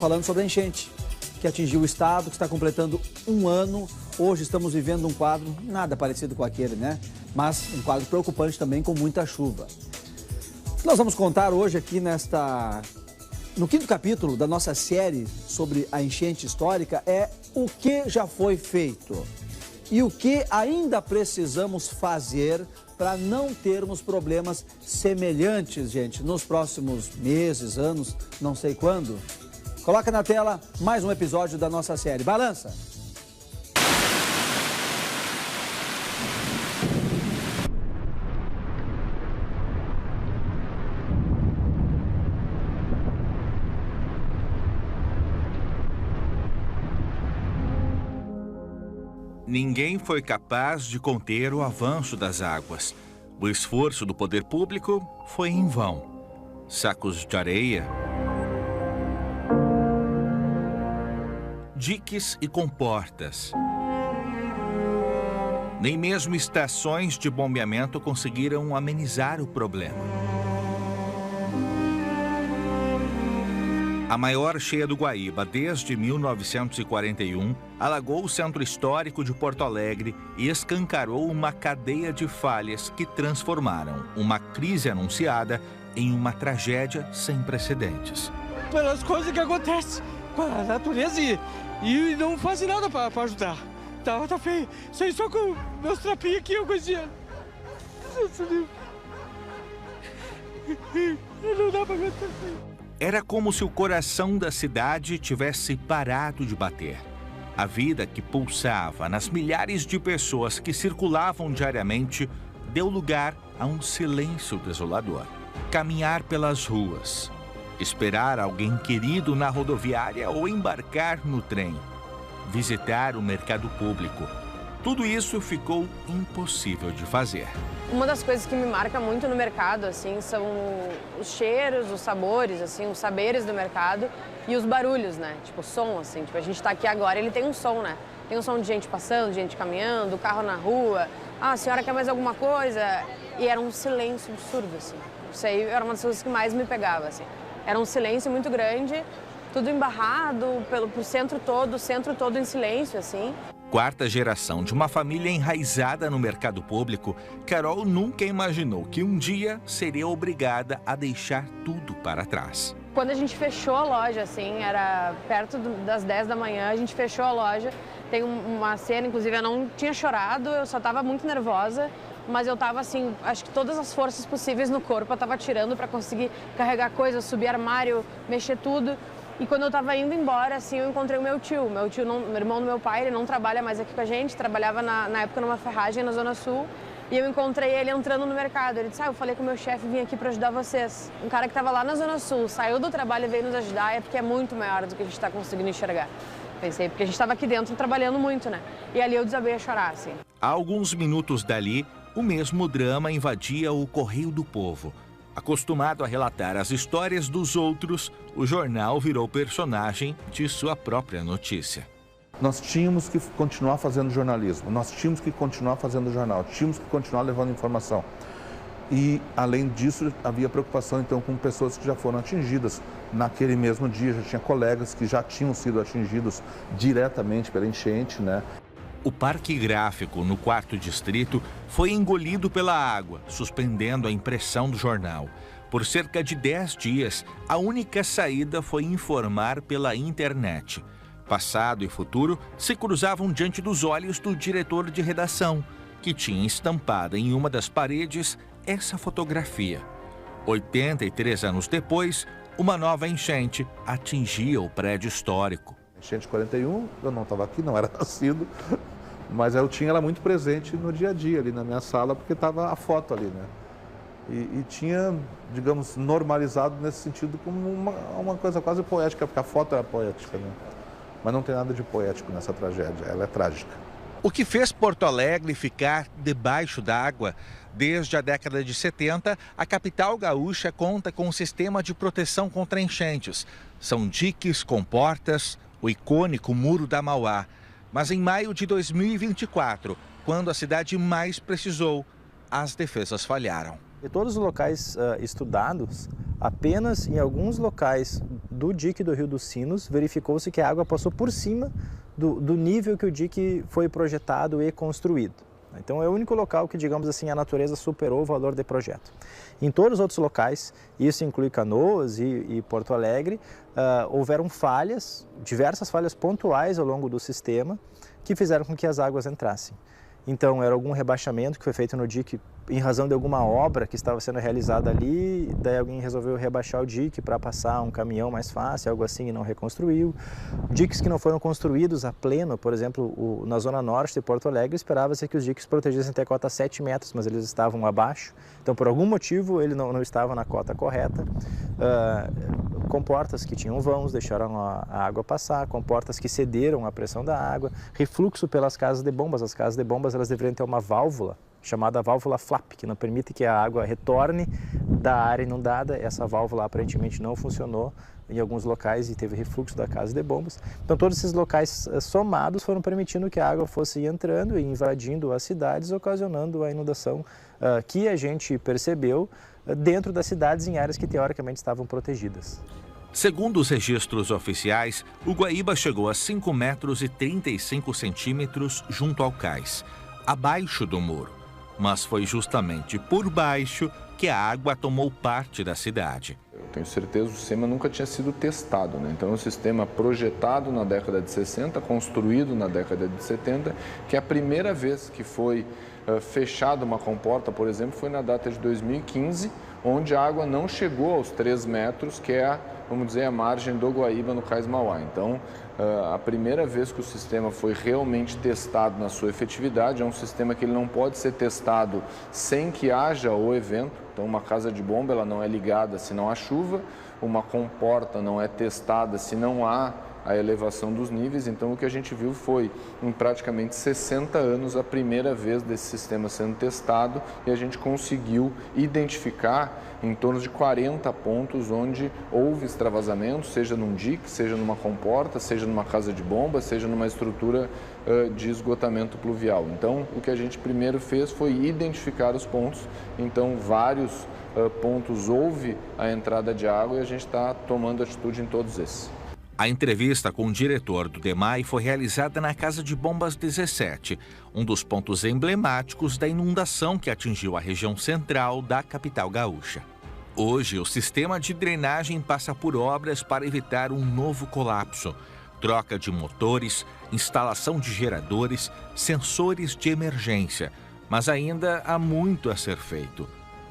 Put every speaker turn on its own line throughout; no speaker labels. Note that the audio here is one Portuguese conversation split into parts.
Falando sobre a enchente que atingiu o estado, que está completando um ano. Hoje estamos vivendo um quadro nada parecido com aquele, né? Mas um quadro preocupante também, com muita chuva. O que nós vamos contar hoje aqui no quinto capítulo da nossa série sobre a enchente histórica é o que já foi feito e o que ainda precisamos fazer para não termos problemas semelhantes, gente, nos próximos meses, anos, não sei quando. Coloca na tela mais um episódio da nossa série. Balança!
Ninguém foi capaz de conter o avanço das águas. O esforço do poder público foi em vão. Sacos de areia, diques e comportas. Nem mesmo estações de bombeamento conseguiram amenizar o problema. A maior cheia do Guaíba desde 1941 alagou o centro histórico de Porto Alegre e escancarou uma cadeia de falhas que transformaram uma crise anunciada em uma tragédia sem precedentes.
Pelas coisas que acontecem com a natureza e não fazem nada para ajudar. Tá feio. Sei só com meus trapinhos aqui, eu coisinha. Não dá para aguentar.
Era como se o coração da cidade tivesse parado de bater. A vida que pulsava nas milhares de pessoas que circulavam diariamente deu lugar a um silêncio desolador. Caminhar pelas ruas, esperar alguém querido na rodoviária ou embarcar no trem, visitar o mercado público. Tudo isso ficou impossível de fazer.
Uma das coisas que me marca muito no mercado, assim, são os cheiros, os sabores, assim, os saberes do mercado e os barulhos, né? Tipo, o som, assim. Tipo, a gente tá aqui agora, ele tem um som, né? Tem um som de gente passando, de gente caminhando, carro na rua. Ah, a senhora quer mais alguma coisa? E era um silêncio absurdo, assim. Isso aí era uma das coisas que mais me pegava, assim. Era um silêncio muito grande, tudo embarrado pro centro todo em silêncio, assim.
Quarta geração de uma família enraizada no mercado público, Carol nunca imaginou que um dia seria obrigada a deixar tudo para trás.
Quando a gente fechou a loja, assim, era perto das 10 da manhã, a gente fechou a loja. Tem uma cena, inclusive, eu não tinha chorado, eu só estava muito nervosa, mas eu estava, assim, acho que todas as forças possíveis no corpo eu estava tirando para conseguir carregar coisas, subir armário, mexer tudo. E quando eu estava indo embora, assim, eu encontrei o meu tio. Meu irmão do meu pai, ele não trabalha mais aqui com a gente, trabalhava na época numa ferragem na Zona Sul. E eu encontrei ele entrando no mercado. Ele disse, eu falei com o meu chefe, vim aqui para ajudar vocês. Um cara que estava lá na Zona Sul, saiu do trabalho e veio nos ajudar, é porque é muito maior do que a gente está conseguindo enxergar. Pensei, porque a gente estava aqui dentro trabalhando muito, né? E ali eu desabei a chorar, assim.
Há alguns minutos dali, o mesmo drama invadia o Correio do Povo. Acostumado a relatar as histórias dos outros, o jornal virou personagem de sua própria notícia.
Nós tínhamos que continuar fazendo jornalismo, nós tínhamos que continuar fazendo jornal, tínhamos que continuar levando informação. E, além disso, havia preocupação, então, com pessoas que já foram atingidas naquele mesmo dia. Já tinha colegas que já tinham sido atingidos diretamente pela enchente, né?
O Parque Gráfico, no 4º Distrito, foi engolido pela água, suspendendo a impressão do jornal. Por cerca de 10 dias, a única saída foi informar pela internet. Passado e futuro se cruzavam diante dos olhos do diretor de redação, que tinha estampada em uma das paredes essa fotografia. 83 anos depois, uma nova enchente atingia o prédio histórico.
Enchente de 41, eu não estava aqui, não era nascido, mas eu tinha ela muito presente no dia a dia, ali na minha sala, porque estava a foto ali, né? E tinha, digamos, normalizado nesse sentido como uma coisa quase poética, porque a foto era poética, né? Mas não tem nada de poético nessa tragédia, ela é trágica.
O que fez Porto Alegre ficar debaixo d'água? Desde a década de 70, a capital gaúcha conta com um sistema de proteção contra enchentes. São diques, comportas, o icônico Muro da Mauá. Mas em maio de 2024, quando a cidade mais precisou, as defesas falharam.
De todos os locais estudados, Apenas em alguns locais do dique do Rio dos Sinos verificou-se que a água passou por cima do nível que o dique foi projetado e construído. Então é o único local que, digamos assim, a natureza superou o valor de projeto. Em todos os outros locais, isso inclui Canoas e Porto Alegre, houveram falhas, diversas falhas pontuais ao longo do sistema que fizeram com que as águas entrassem. Então era algum rebaixamento que foi feito no dique em razão de alguma obra que estava sendo realizada ali, daí alguém resolveu rebaixar o dique para passar um caminhão mais fácil, algo assim, e não reconstruiu. Diques que não foram construídos a pleno, por exemplo, na zona norte de Porto Alegre, esperava-se que os diques protegessem até a cota 7 metros, mas eles estavam abaixo, então por algum motivo ele não estava na cota correta. Comportas que tinham vãos deixaram a água passar, comportas que cederam à pressão da água, refluxo pelas casas de bombas. As casas de bombas elas deveriam ter uma válvula chamada válvula flap, que não permite que a água retorne da área inundada. Essa válvula aparentemente não funcionou em alguns locais e teve refluxo da casa de bombas. Então todos esses locais somados foram permitindo que a água fosse entrando e invadindo as cidades, ocasionando a inundação que a gente percebeu dentro das cidades em áreas que teoricamente estavam protegidas.
Segundo os registros oficiais, o Guaíba chegou a 5,35 metros junto ao cais, abaixo do muro. Mas foi justamente por baixo que a água tomou parte da cidade.
Eu tenho certeza que o sistema nunca tinha sido testado, né? Então é um sistema projetado na década de 60, construído na década de 70, que a primeira vez que foi fechada uma comporta, por exemplo, foi na data de 2015, onde a água não chegou aos 3 metros, que é, vamos dizer, a margem do Guaíba no Cais Mauá. Então, a primeira vez que o sistema foi realmente testado na sua efetividade, é um sistema que ele não pode ser testado sem que haja o evento. Então, uma casa de bomba ela não é ligada se não há chuva, uma comporta não é testada se não há a elevação dos níveis. Então, o que a gente viu foi, em praticamente 60 anos, a primeira vez desse sistema sendo testado, e a gente conseguiu identificar em torno de 40 pontos onde houve extravasamento, seja num dique, seja numa comporta, seja numa casa de bomba, seja numa estrutura de esgotamento pluvial. Então, o que a gente primeiro fez foi identificar os pontos. Então, vários pontos houve a entrada de água e a gente está tomando atitude em todos esses.
A entrevista com o diretor do DEMAI foi realizada na Casa de Bombas 17, um dos pontos emblemáticos da inundação que atingiu a região central da capital gaúcha. Hoje, o sistema de drenagem passa por obras para evitar um novo colapso. Troca de motores, instalação de geradores, sensores de emergência. Mas ainda há muito a ser feito.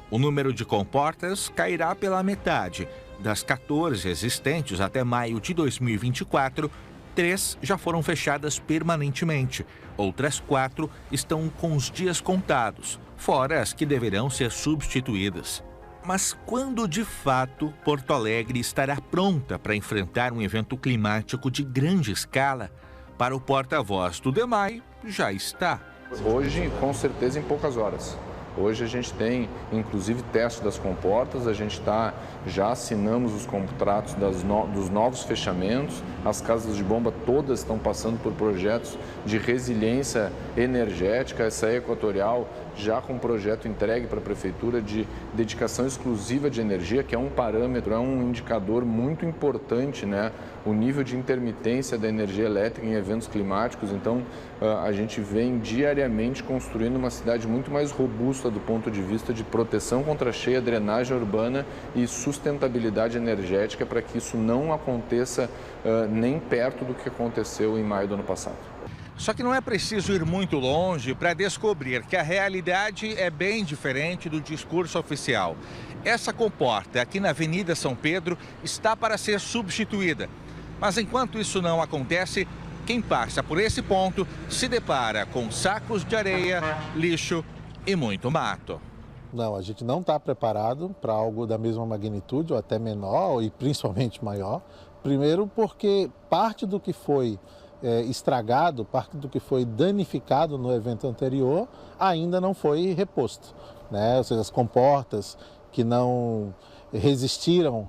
O número de comportas cairá pela metade. Das 14 existentes até maio de 2024, 3 já foram fechadas permanentemente. Outras 4 estão com os dias contados, fora as que deverão ser substituídas. Mas quando de fato Porto Alegre estará pronta para enfrentar um evento climático de grande escala? Para o porta-voz do DEMAI, já está.
Hoje, com certeza, em poucas horas. Hoje a gente tem, inclusive, teste das comportas, já assinamos os contratos dos novos fechamentos, as casas de bomba todas estão passando por projetos de resiliência energética, essa Equatorial já com um projeto entregue para a Prefeitura de dedicação exclusiva de energia, que é um parâmetro, é um indicador muito importante, né? O nível de intermitência da energia elétrica em eventos climáticos. Então, a gente vem diariamente construindo uma cidade muito mais robusta do ponto de vista de proteção contra a cheia, drenagem urbana e sustentabilidade energética para que isso não aconteça nem perto do que aconteceu em maio do ano passado.
Só que não é preciso ir muito longe para descobrir que a realidade é bem diferente do discurso oficial. Essa comporta aqui na Avenida São Pedro está para ser substituída. Mas enquanto isso não acontece, quem passa por esse ponto se depara com sacos de areia, lixo e muito mato.
Não, a gente não está preparado para algo da mesma magnitude ou até menor e principalmente maior. Primeiro porque parte do que foi estragado, parte do que foi danificado no evento anterior ainda não foi reposto, né? Ou seja, as comportas que não resistiram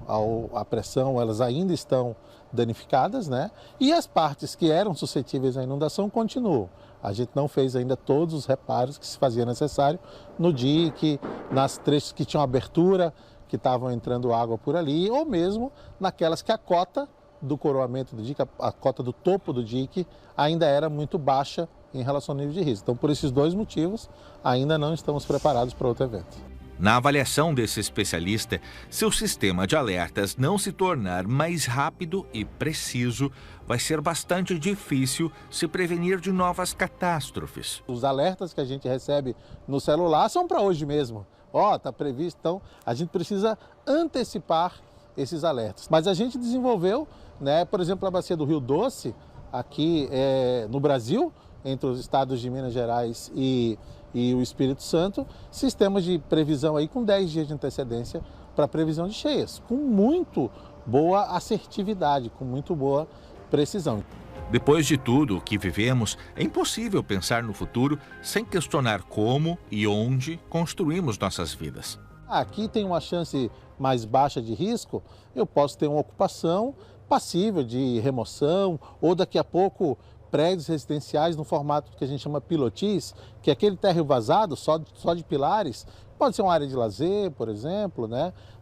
à pressão, elas ainda estão danificadas, né? E as partes que eram suscetíveis à inundação continuam. A gente não fez ainda todos os reparos que se fazia necessário no dique, nas trechos que tinham abertura, que estavam entrando água por ali, ou mesmo naquelas que a cota do coroamento do dique, a cota do topo do dique, ainda era muito baixa em relação ao nível de risco. Então, por esses dois motivos, ainda não estamos preparados para outro evento.
Na avaliação desse especialista, se o sistema de alertas não se tornar mais rápido e preciso, vai ser bastante difícil se prevenir de novas catástrofes.
Os alertas que a gente recebe no celular são para hoje mesmo. Está previsto, então a gente precisa antecipar esses alertas. Mas a gente desenvolveu, por exemplo, a bacia do Rio Doce, aqui no Brasil, entre os estados de Minas Gerais e o Espírito Santo, sistemas de previsão aí com 10 dias de antecedência para previsão de cheias, com muito boa assertividade, com muito boa precisão.
Depois de tudo o que vivemos, é impossível pensar no futuro sem questionar como e onde construímos nossas vidas.
Aqui tem uma chance mais baixa de risco, eu posso ter uma ocupação passível de remoção ou daqui a pouco prédios residenciais no formato que a gente chama pilotis, que é aquele térreo vazado só de pilares. Pode ser uma área de lazer, por exemplo,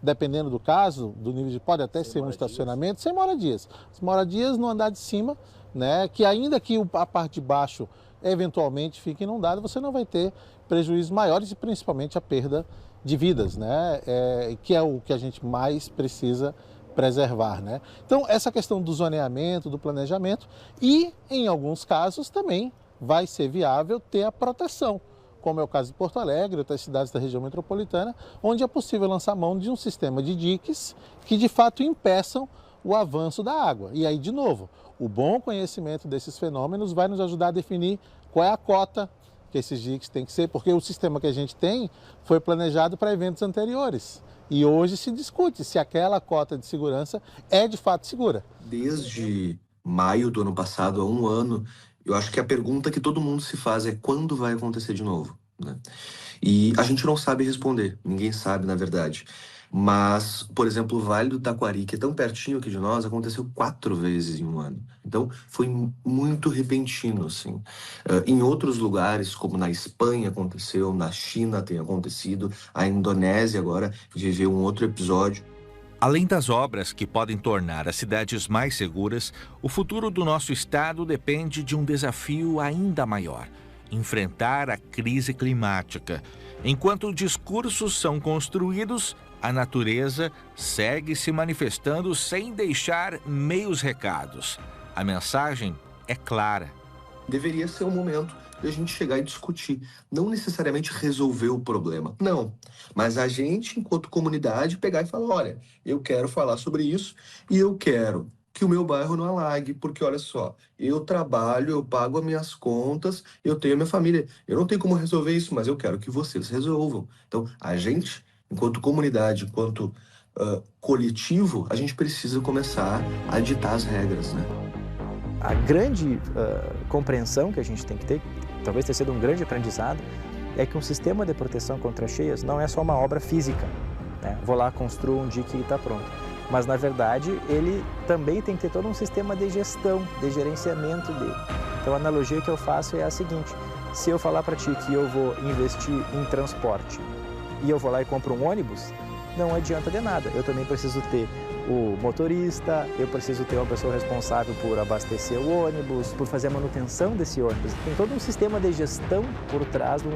dependendo do caso, do nível de... Pode até ser um estacionamento sem moradias. As moradias no andar de cima, que ainda que a parte de baixo eventualmente fique inundada, você não vai ter prejuízos maiores e principalmente a perda de vidas, que é o que a gente mais precisa preservar, Então, essa questão do zoneamento, do planejamento e, em alguns casos, também vai ser viável ter a proteção, como é o caso de Porto Alegre, outras cidades da região metropolitana, onde é possível lançar mão de um sistema de diques que, de fato, impeçam o avanço da água. E aí, de novo, o bom conhecimento desses fenômenos vai nos ajudar a definir qual é a cota que esses diques têm que ser, porque o sistema que a gente tem foi planejado para eventos anteriores. E hoje se discute se aquela cota de segurança é de fato segura.
Desde maio do ano passado, há um ano, eu acho que a pergunta que todo mundo se faz é quando vai acontecer de novo, E a gente não sabe responder, ninguém sabe na verdade. Mas, por exemplo, o Vale do Taquari, que é tão pertinho aqui de nós, aconteceu 4 vezes em um ano. Então, foi muito repentino, assim. Em outros lugares, como na Espanha aconteceu, na China tem acontecido, a Indonésia agora viveu um outro episódio.
Além das obras que podem tornar as cidades mais seguras, o futuro do nosso estado depende de um desafio ainda maior: enfrentar a crise climática. Enquanto discursos são construídos, a natureza segue se manifestando sem deixar meios recados. A mensagem é clara.
Deveria ser um momento de a gente chegar e discutir, não necessariamente resolver o problema, não. Mas a gente, enquanto comunidade, pegar e falar, olha, eu quero falar sobre isso e eu quero que o meu bairro não alague, porque olha só, eu trabalho, eu pago as minhas contas, eu tenho a minha família, eu não tenho como resolver isso, mas eu quero que vocês resolvam. Então, a gente, enquanto comunidade, enquanto coletivo, a gente precisa começar a ditar as regras,
A grande compreensão que a gente tem que ter, talvez tenha sido um grande aprendizado, é que um sistema de proteção contra cheias não é só uma obra física. Vou lá, construo um dique e está pronto. Mas, na verdade, ele também tem que ter todo um sistema de gestão, de gerenciamento dele. Então, a analogia que eu faço é a seguinte: se eu falar para ti que eu vou investir em transporte e eu vou lá e compro um ônibus, não adianta de nada. Eu também preciso ter o motorista, eu preciso ter uma pessoa responsável por abastecer o ônibus, por fazer a manutenção desse ônibus. Tem todo um sistema de gestão por trás do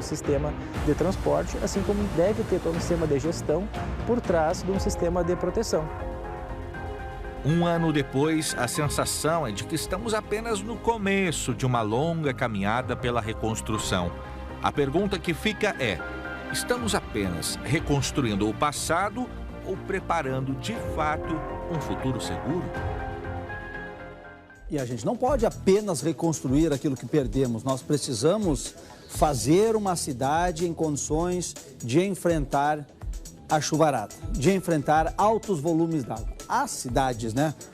sistema de transporte, assim como deve ter todo um sistema de gestão por trás de um sistema de proteção.
Um ano depois, a sensação é de que estamos apenas no começo de uma longa caminhada pela reconstrução. A pergunta que fica é: estamos apenas reconstruindo o passado ou preparando de fato um futuro seguro?
E a gente não pode apenas reconstruir aquilo que perdemos. Nós precisamos fazer uma cidade em condições de enfrentar a chuvarada, de enfrentar altos volumes d'água. Há cidades,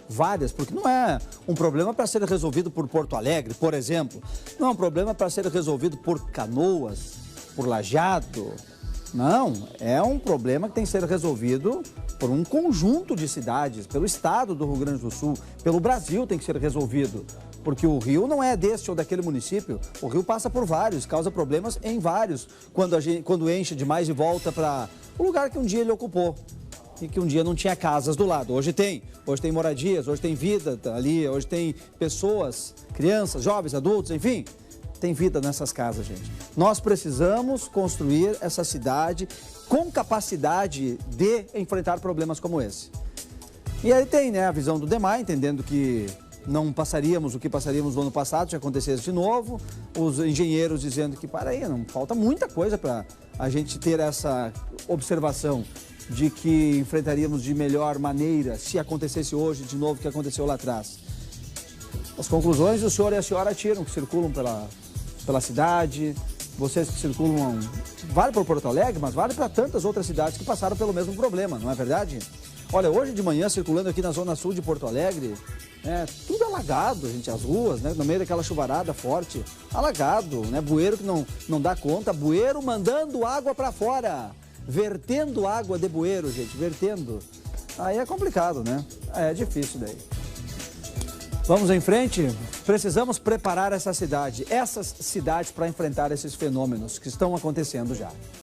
várias, porque não é um problema para ser resolvido por Porto Alegre, por exemplo. Não é um problema para ser resolvido por Canoas, por Lajeado. Não, é um problema que tem que ser resolvido por um conjunto de cidades, pelo estado do Rio Grande do Sul, pelo Brasil tem que ser resolvido. porque o rio não é deste ou daquele município, o rio passa por vários, causa problemas em vários, quando enche demais e volta para o lugar que um dia ele ocupou e que um dia não tinha casas do lado. Hoje tem moradias, hoje tem vida ali, hoje tem pessoas, crianças, jovens, adultos, enfim, tem vida nessas casas, gente. Nós precisamos construir essa cidade com capacidade de enfrentar problemas como esse. E aí tem, né, a visão do DEMAI, entendendo que não passaríamos o que passaríamos no ano passado se acontecesse de novo. Os engenheiros dizendo que, para aí, não falta muita coisa para a gente ter essa observação de que enfrentaríamos de melhor maneira se acontecesse hoje de novo o que aconteceu lá atrás. As conclusões o senhor e a senhora tiram, que circulam pela cidade, vocês que circulam, vale para Porto Alegre, mas vale para tantas outras cidades que passaram pelo mesmo problema, não é verdade? Olha, hoje de manhã, circulando aqui na zona sul de Porto Alegre, tudo alagado, gente, as ruas, né, no meio daquela chuvarada forte, alagado, né, bueiro que não dá conta, bueiro mandando água para fora, vertendo água de bueiro, gente, vertendo. Aí é complicado, né? É difícil daí. Vamos em frente? Precisamos preparar essas cidades para enfrentar esses fenômenos que estão acontecendo já.